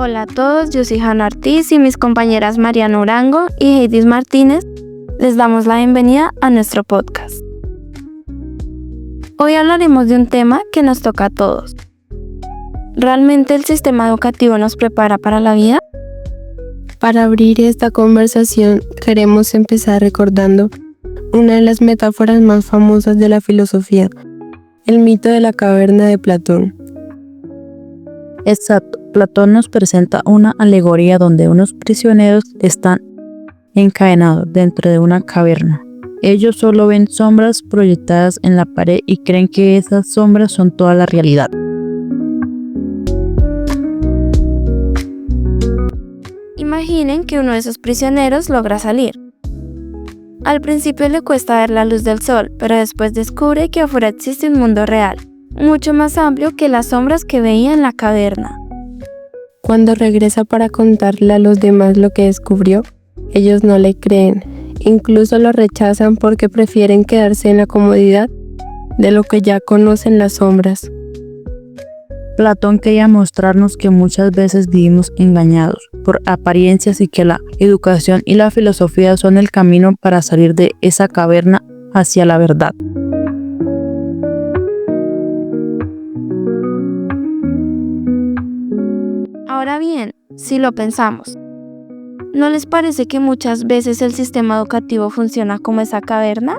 Hola a todos, yo soy Hanna Ortiz y mis compañeras Mariana Urango y Heidis Martínez les damos la bienvenida a nuestro podcast. Hoy hablaremos de un tema que nos toca a todos. ¿Realmente el sistema educativo nos prepara para la vida? Para abrir esta conversación, queremos empezar recordando una de las metáforas más famosas de la filosofía, el mito de la caverna de Platón. Exacto, Platón nos presenta una alegoría donde unos prisioneros están encadenados dentro de una caverna. Ellos solo ven sombras proyectadas en la pared y creen que esas sombras son toda la realidad. Imaginen que uno de esos prisioneros logra salir. Al principio le cuesta ver la luz del sol, pero después descubre que afuera existe un mundo real, mucho más amplio que las sombras que veía en la caverna. Cuando regresa para contarle a los demás lo que descubrió, ellos no le creen, incluso lo rechazan porque prefieren quedarse en la comodidad de lo que ya conocen las sombras. Platón quería mostrarnos que muchas veces vivimos engañados por apariencias y que la educación y la filosofía son el camino para salir de esa caverna hacia la verdad. Ahora bien, si lo pensamos, ¿no les parece que muchas veces el sistema educativo funciona como esa caverna?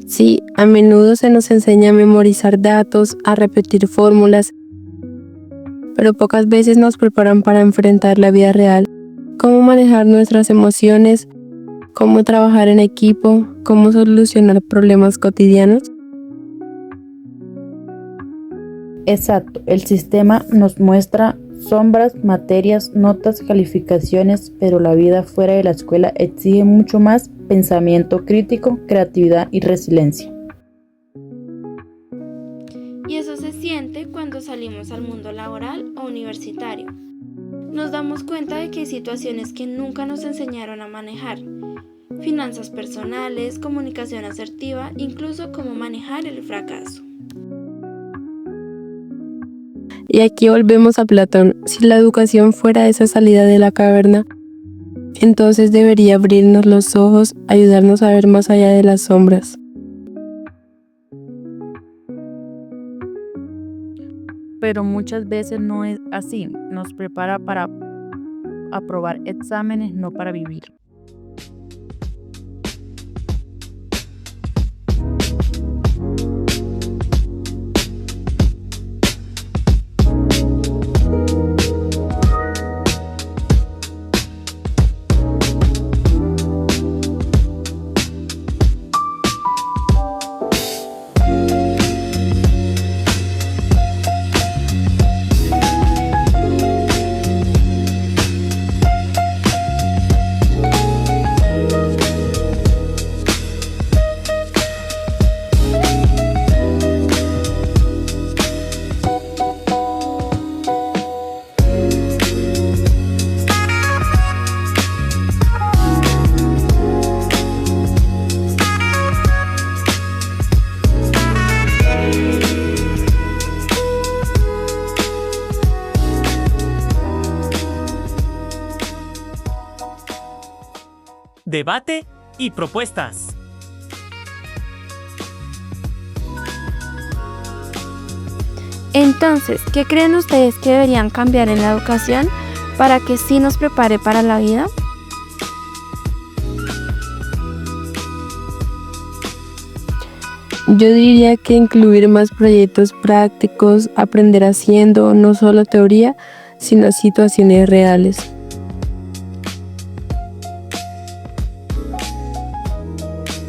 Sí, a menudo se nos enseña a memorizar datos, a repetir fórmulas, pero pocas veces nos preparan para enfrentar la vida real, cómo manejar nuestras emociones, cómo trabajar en equipo, cómo solucionar problemas cotidianos. Exacto, el sistema nos muestra sombras, materias, notas, calificaciones, pero la vida fuera de la escuela exige mucho más pensamiento crítico, creatividad y resiliencia. Y eso se siente cuando salimos al mundo laboral o universitario. Nos damos cuenta de que hay situaciones que nunca nos enseñaron a manejar. Finanzas personales, comunicación asertiva, incluso cómo manejar el fracaso. Y aquí volvemos a Platón. Si la educación fuera esa salida de la caverna, entonces debería abrirnos los ojos, ayudarnos a ver más allá de las sombras. Pero muchas veces no es así, nos prepara para aprobar exámenes, no para vivir. Debate y propuestas. Entonces, ¿qué creen ustedes que deberían cambiar en la educación para que sí nos prepare para la vida? Yo diría que incluir más proyectos prácticos, aprender haciendo, no solo teoría, sino situaciones reales.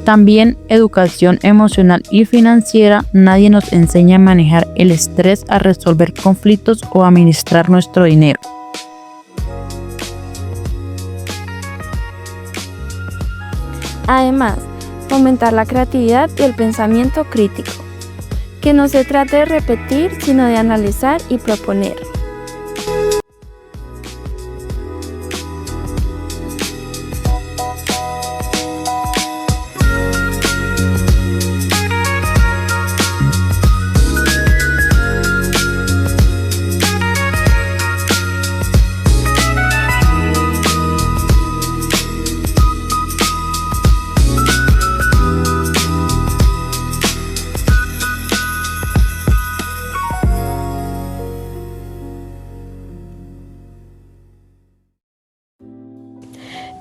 También educación emocional y financiera. Nadie nos enseña a manejar el estrés, a resolver conflictos o a administrar nuestro dinero. Además, fomentar la creatividad y el pensamiento crítico. Que no se trate de repetir, sino de analizar y proponer.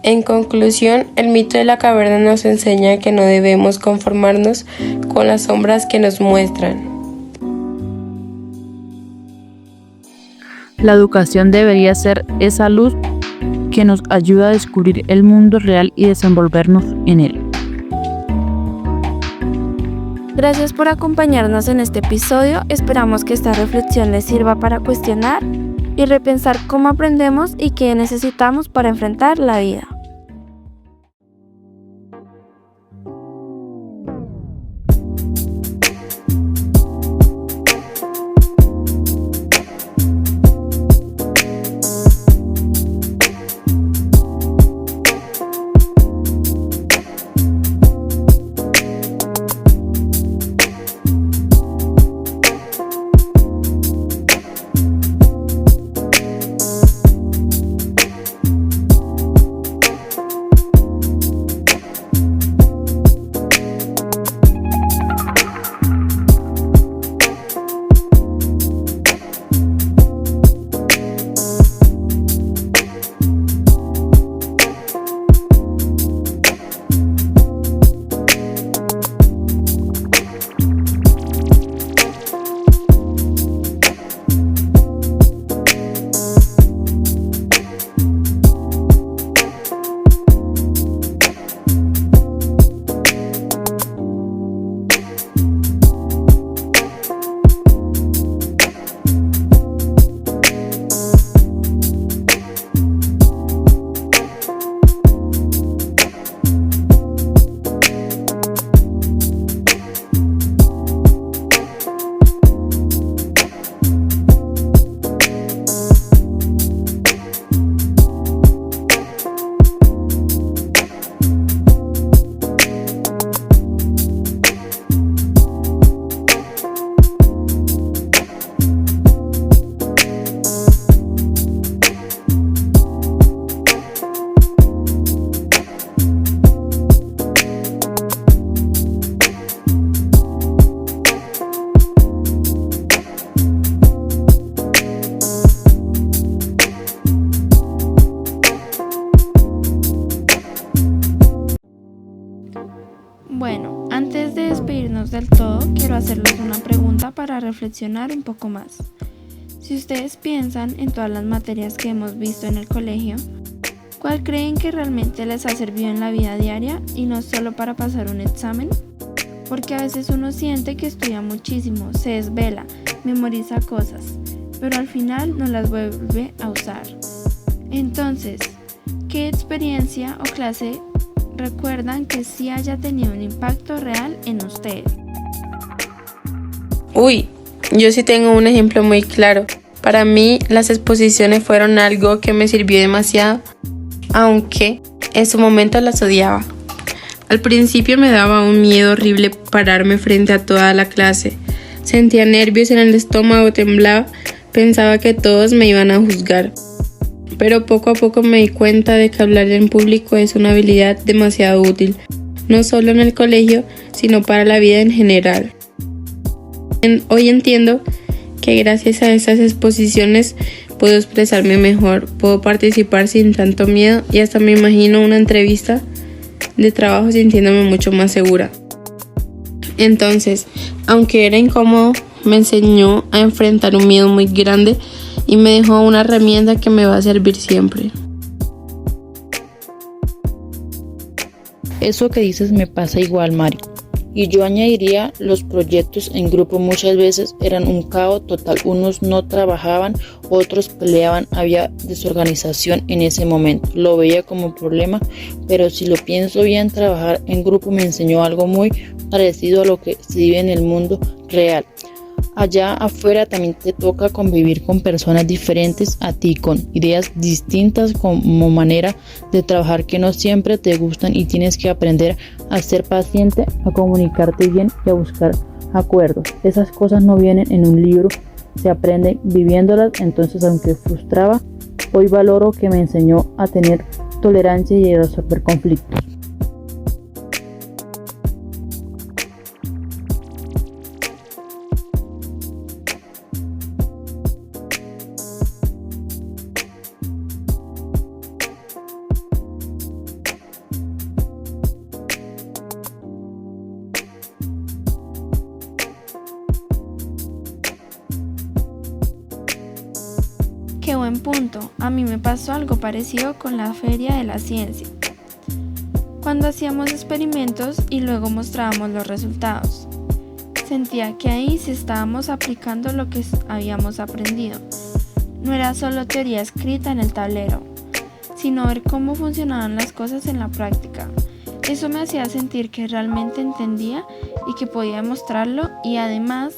En conclusión, el mito de la caverna nos enseña que no debemos conformarnos con las sombras que nos muestran. La educación debería ser esa luz que nos ayuda a descubrir el mundo real y desenvolvernos en él. Gracias por acompañarnos en este episodio. Esperamos que esta reflexión les sirva para cuestionar y repensar cómo aprendemos y qué necesitamos para enfrentar la vida. Bueno, antes de despedirnos del todo, quiero hacerles una pregunta para reflexionar un poco más. Si ustedes piensan en todas las materias que hemos visto en el colegio, ¿cuál creen que realmente les ha servido en la vida diaria y no solo para pasar un examen? Porque a veces uno siente que estudia muchísimo, se desvela, memoriza cosas, pero al final no las vuelve a usar. Entonces, ¿qué experiencia o clase recuerdan que sí haya tenido un impacto real en ustedes? Yo sí tengo un ejemplo muy claro. Para mí, las exposiciones fueron algo que me sirvió demasiado, aunque en su momento las odiaba. Al principio me daba un miedo horrible pararme frente a toda la clase. Sentía nervios en el estómago, temblaba, pensaba que todos me iban a juzgar. Pero poco a poco me di cuenta de que hablar en público es una habilidad demasiado útil, no solo en el colegio, sino para la vida en general. Hoy entiendo que gracias a esas exposiciones puedo expresarme mejor, puedo participar sin tanto miedo y hasta me imagino una entrevista de trabajo sintiéndome mucho más segura. Entonces, aunque era incómodo, me enseñó a enfrentar un miedo muy grande y me dejó una herramienta que me va a servir siempre. Eso que dices me pasa igual, Mari. Y yo añadiría, los proyectos en grupo muchas veces eran un caos total. Unos no trabajaban, otros peleaban, había desorganización en ese momento. Lo veía como problema, pero si lo pienso bien, trabajar en grupo me enseñó algo muy parecido a lo que se vive en el mundo real. Allá afuera también te toca convivir con personas diferentes a ti, con ideas distintas, como manera de trabajar que no siempre te gustan y tienes que aprender a ser paciente, a comunicarte bien y a buscar acuerdos. Esas cosas no vienen en un libro, se aprenden viviéndolas. Entonces, aunque frustraba, hoy valoro que me enseñó a tener tolerancia y a resolver conflictos. Qué buen punto. A mí me pasó algo parecido con la Feria de la Ciencia, cuando hacíamos experimentos y luego mostrábamos los resultados. Sentía que ahí sí estábamos aplicando lo que habíamos aprendido. No era solo teoría escrita en el tablero, sino ver cómo funcionaban las cosas en la práctica. Eso me hacía sentir que realmente entendía y que podía demostrarlo, y además,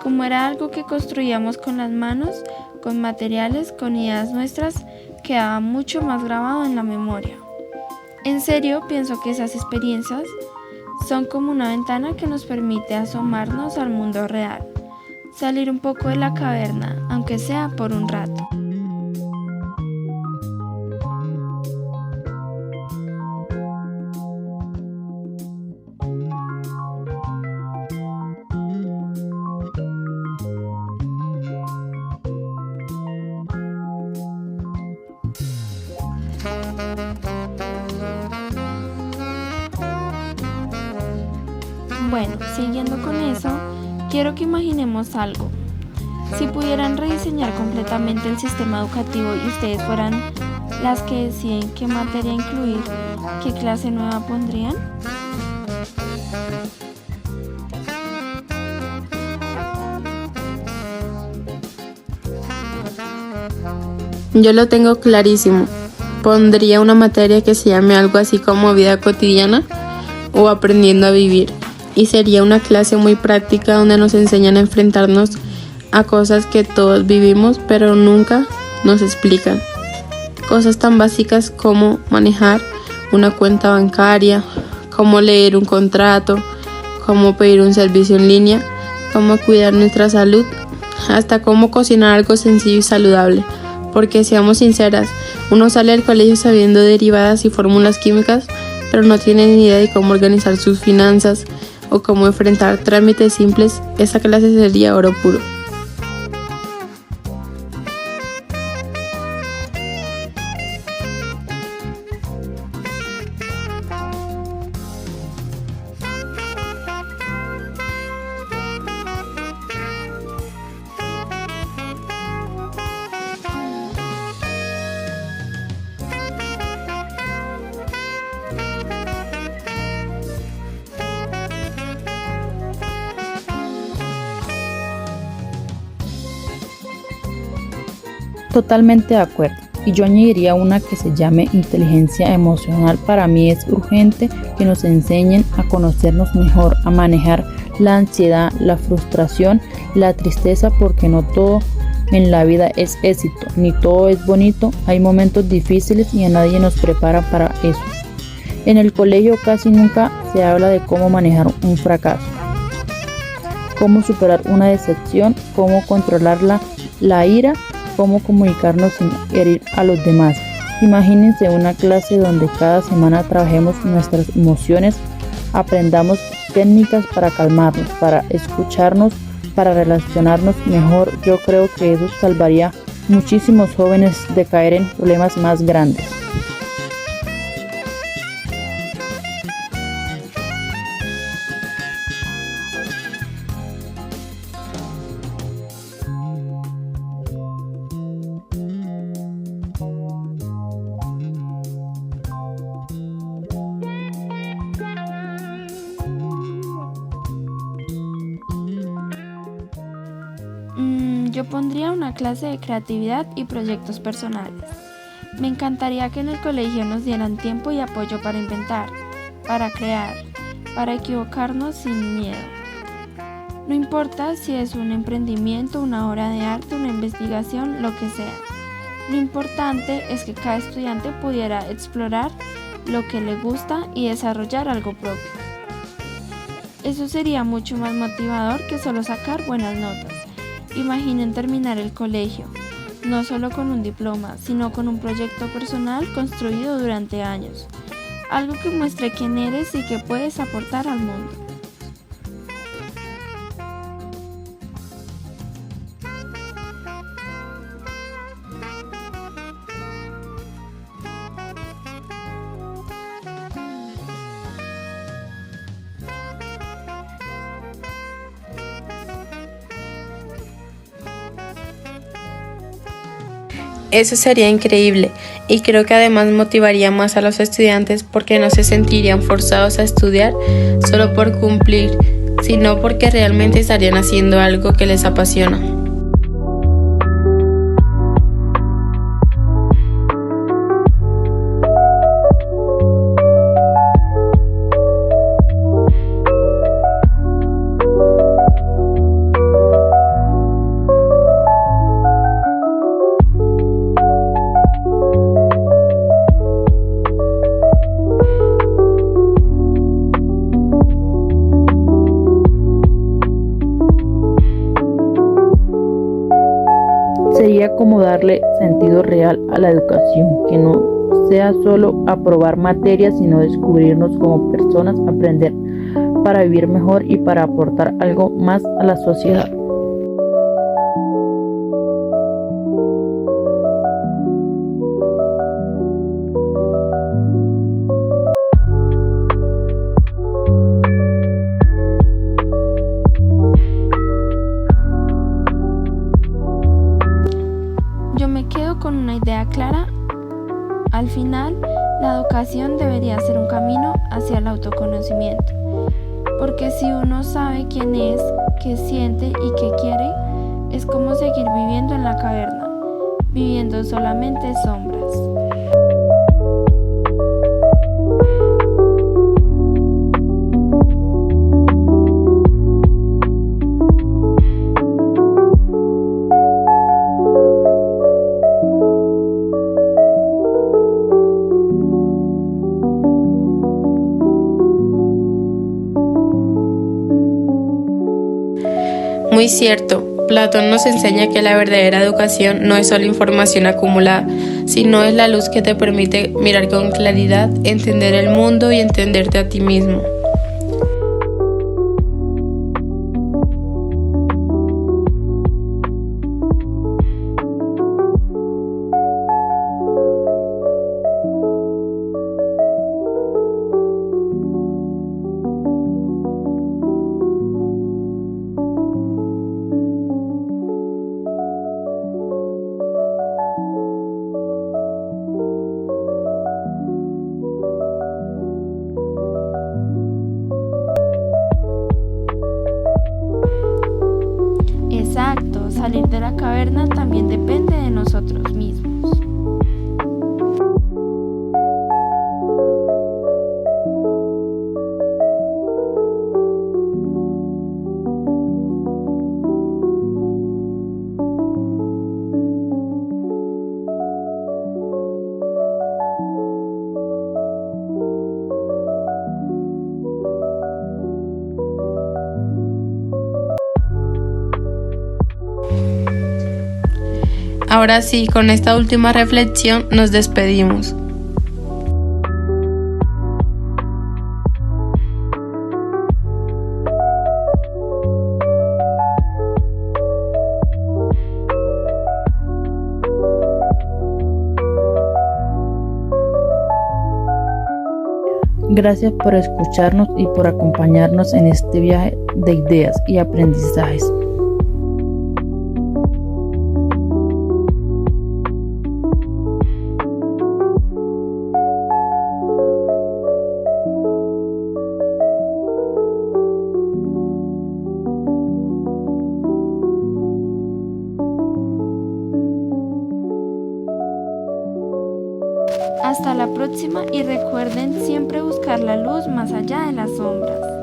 como era algo que construíamos con las manos, con materiales, con ideas nuestras, quedaba mucho más grabado en la memoria. En serio, pienso que esas experiencias son como una ventana que nos permite asomarnos al mundo real, salir un poco de la caverna, aunque sea por un rato. Bueno, siguiendo con eso, quiero que imaginemos algo. Si pudieran rediseñar completamente el sistema educativo y ustedes fueran las que deciden qué materia incluir, ¿qué clase nueva pondrían? Yo lo tengo clarísimo. Pondría una materia que se llame algo así como vida cotidiana o aprendiendo a vivir. Y sería una clase muy práctica donde nos enseñan a enfrentarnos a cosas que todos vivimos pero nunca nos explican. Cosas tan básicas como manejar una cuenta bancaria, cómo leer un contrato, cómo pedir un servicio en línea, cómo cuidar nuestra salud, hasta cómo cocinar algo sencillo y saludable. Porque seamos sinceras, uno sale del colegio sabiendo derivadas y fórmulas químicas, pero no tiene ni idea de cómo organizar sus finanzas o cómo enfrentar trámites simples. Esa clase sería oro puro. Totalmente de acuerdo. Y yo añadiría una que se llame inteligencia emocional. Para mí es urgente que nos enseñen a conocernos mejor, a manejar la ansiedad, la frustración, la tristeza, porque no todo en la vida es éxito, ni todo es bonito. Hay momentos difíciles y a nadie nos prepara para eso. En el colegio casi nunca se habla de cómo manejar un fracaso, cómo superar una decepción, cómo controlar la ira, cómo comunicarnos sin herir a los demás. Imagínense una clase donde cada semana trabajemos nuestras emociones, aprendamos técnicas para calmarnos, para escucharnos, para relacionarnos mejor. Yo creo que eso salvaría muchísimos jóvenes de caer en problemas más grandes. Yo pondría una clase de creatividad y proyectos personales. Me encantaría que en el colegio nos dieran tiempo y apoyo para inventar, para crear, para equivocarnos sin miedo. No importa si es un emprendimiento, una obra de arte, una investigación, lo que sea. Lo importante es que cada estudiante pudiera explorar lo que le gusta y desarrollar algo propio. Eso sería mucho más motivador que solo sacar buenas notas. Imaginen terminar el colegio, no solo con un diploma, sino con un proyecto personal construido durante años. Algo que muestre quién eres y qué puedes aportar al mundo. Eso sería increíble y creo que además motivaría más a los estudiantes porque no se sentirían forzados a estudiar solo por cumplir, sino porque realmente estarían haciendo algo que les apasiona. Sería como darle sentido real a la educación, que no sea solo aprobar materias, sino descubrirnos como personas, aprender para vivir mejor y para aportar algo más a la sociedad. Yo me quedo con una idea clara. Al final, la educación debería ser un camino hacia el autoconocimiento, porque si uno sabe quién es, qué siente y qué quiere, es como seguir viviendo en la caverna, viviendo solamente sombras. Muy cierto, Platón nos enseña que la verdadera educación no es solo información acumulada, sino es la luz que te permite mirar con claridad, entender el mundo y entenderte a ti mismo. Exacto, salir de la caverna también depende de nosotros mismos. Ahora sí, con esta última reflexión nos despedimos. Gracias por escucharnos y por acompañarnos en este viaje de ideas y aprendizajes. Hasta la próxima y recuerden siempre buscar la luz más allá de las sombras.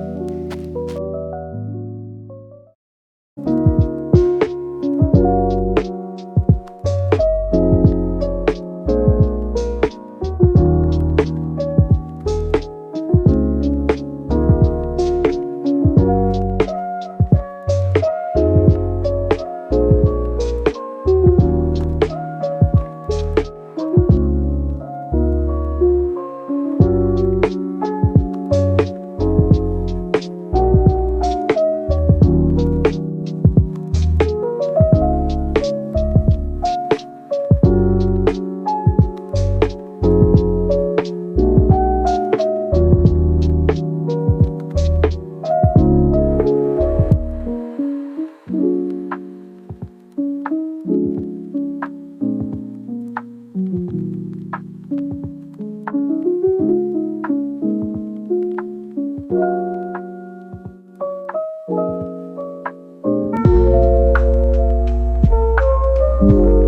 Thank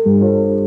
you.